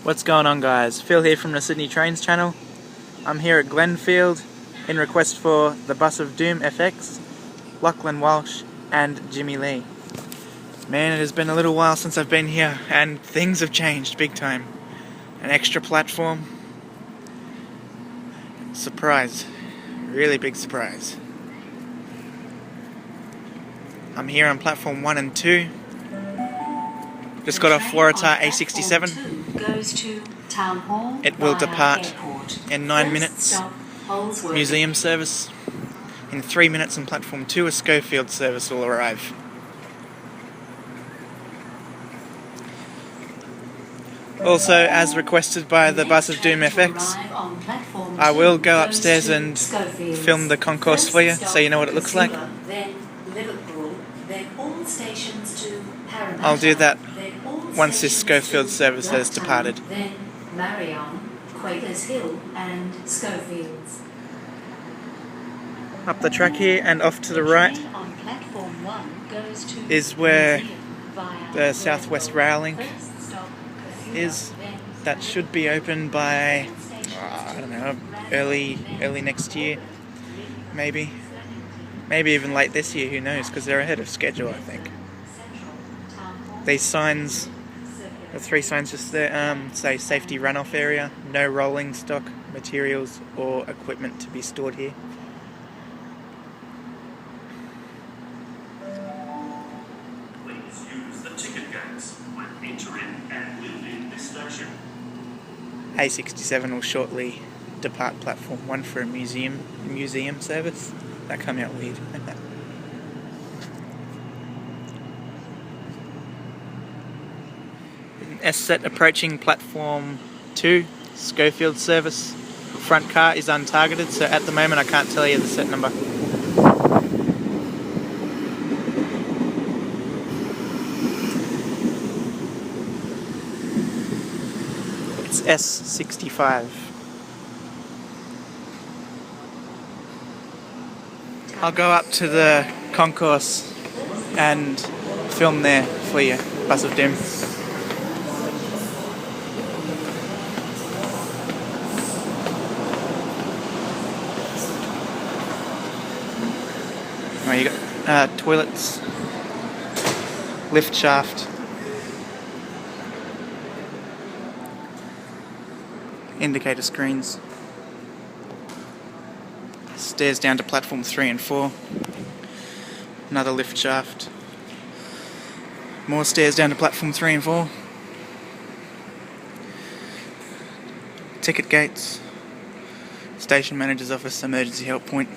What's going on, guys? Phil here from the Sydney Trains channel. I'm here at Glenfield in request for the Bus of Doom FX, Lachlan Walsh and Jimmy Lee. Man, it has been a little while since I've been here and things have changed big time. An extra platform. Surprise. Really big surprise. I'm here on platform 1 and 2. Just got off Waratah A67. Goes to Town Hall. It will depart in 9 minutes. Museum service. In 3 minutes on platform 2, a Schofield service will arrive. Also, as requested by the Bus of Doom FX, I will go upstairs and film the concourse for you, so you know what it looks like. I'll do that once this Schofield service has departed. Then Marion, Quakers Hill and Schofields. Up the track here and off to the right is where the Southwest Rail Link is. That should be open by, I don't know, early next year, maybe even late this year, who knows, because they're ahead of schedule, I think. These signs, the 3 signs just there, say safety runoff area, no rolling stock, materials or equipment to be stored here. Please use the ticket gates when entering and leaving this station. A67 will shortly depart platform 1 for a museum service. That come out weird. S set approaching platform 2, Schofield service. Front car is untargeted, so at the moment I can't tell you the set number. It's S65. I'll go up to the concourse and film there for you, Bus of Doom. Oh, you got toilets, lift shaft, indicator screens, stairs down to platform 3 and 4, another lift shaft, more stairs down to platform 3 and 4, ticket gates, station manager's office, emergency help point,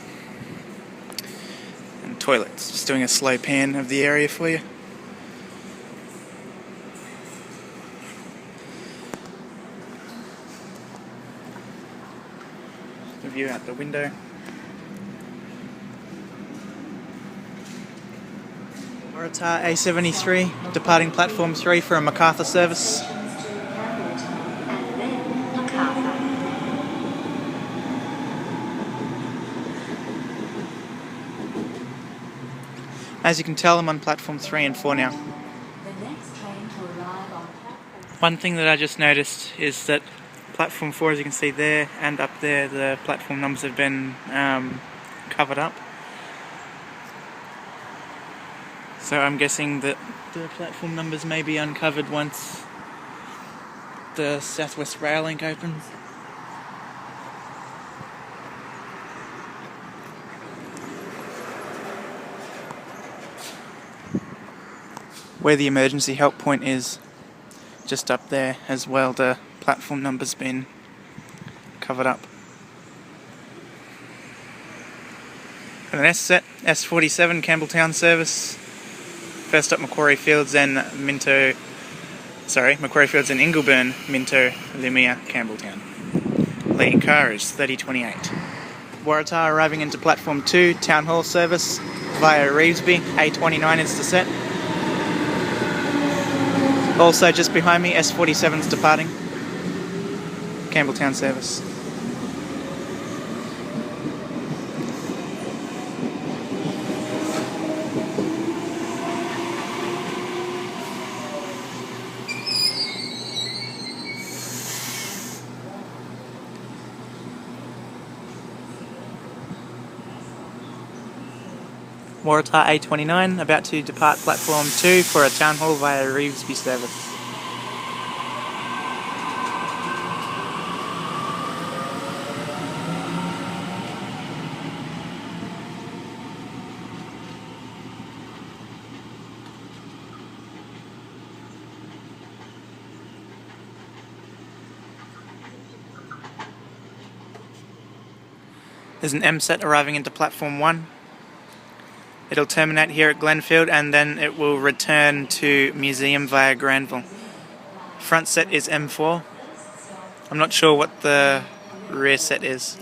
and toilets. Just doing a slow pan of the area for you. The view out the window. Waratah A73, departing platform 3 for a MacArthur service. As you can tell, I'm on platform 3 and 4 now. One thing that I just noticed is that platform 4, as you can see there and up there, the platform numbers have been covered up. So I'm guessing that the platform numbers may be uncovered once the Southwest Rail Link opens. Where the emergency help point is, just up there as well, the platform number's been covered up. And an S set, S47 Campbelltown service. First up Macquarie Fields and Ingleburn, Minto, Lumia, Campbelltown. Leading car is 3028. Waratah arriving into platform 2, Town Hall service via Revesby, A29 is the set. Also just behind me, S47's departing. Campbelltown service. Waratah A29 about to depart platform 2 for a town hall via Revesby service. There's an M set arriving into platform 1. It'll terminate here at Glenfield and then it will return to Museum via Granville. Front set is M4. I'm not sure what the rear set is.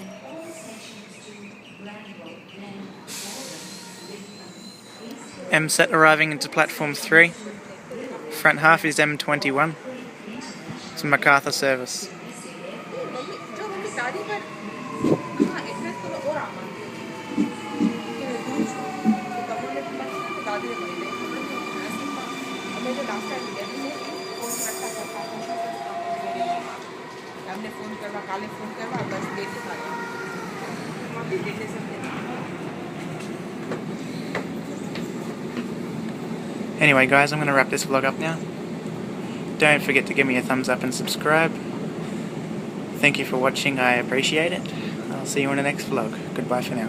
M set arriving into platform 3. Front half is M21. It's a MacArthur service. Anyway guys, I'm going to wrap this vlog up now. Don't forget to give me a thumbs up and subscribe. Thank you for watching, I appreciate it. I'll see you in the next vlog. Goodbye for now.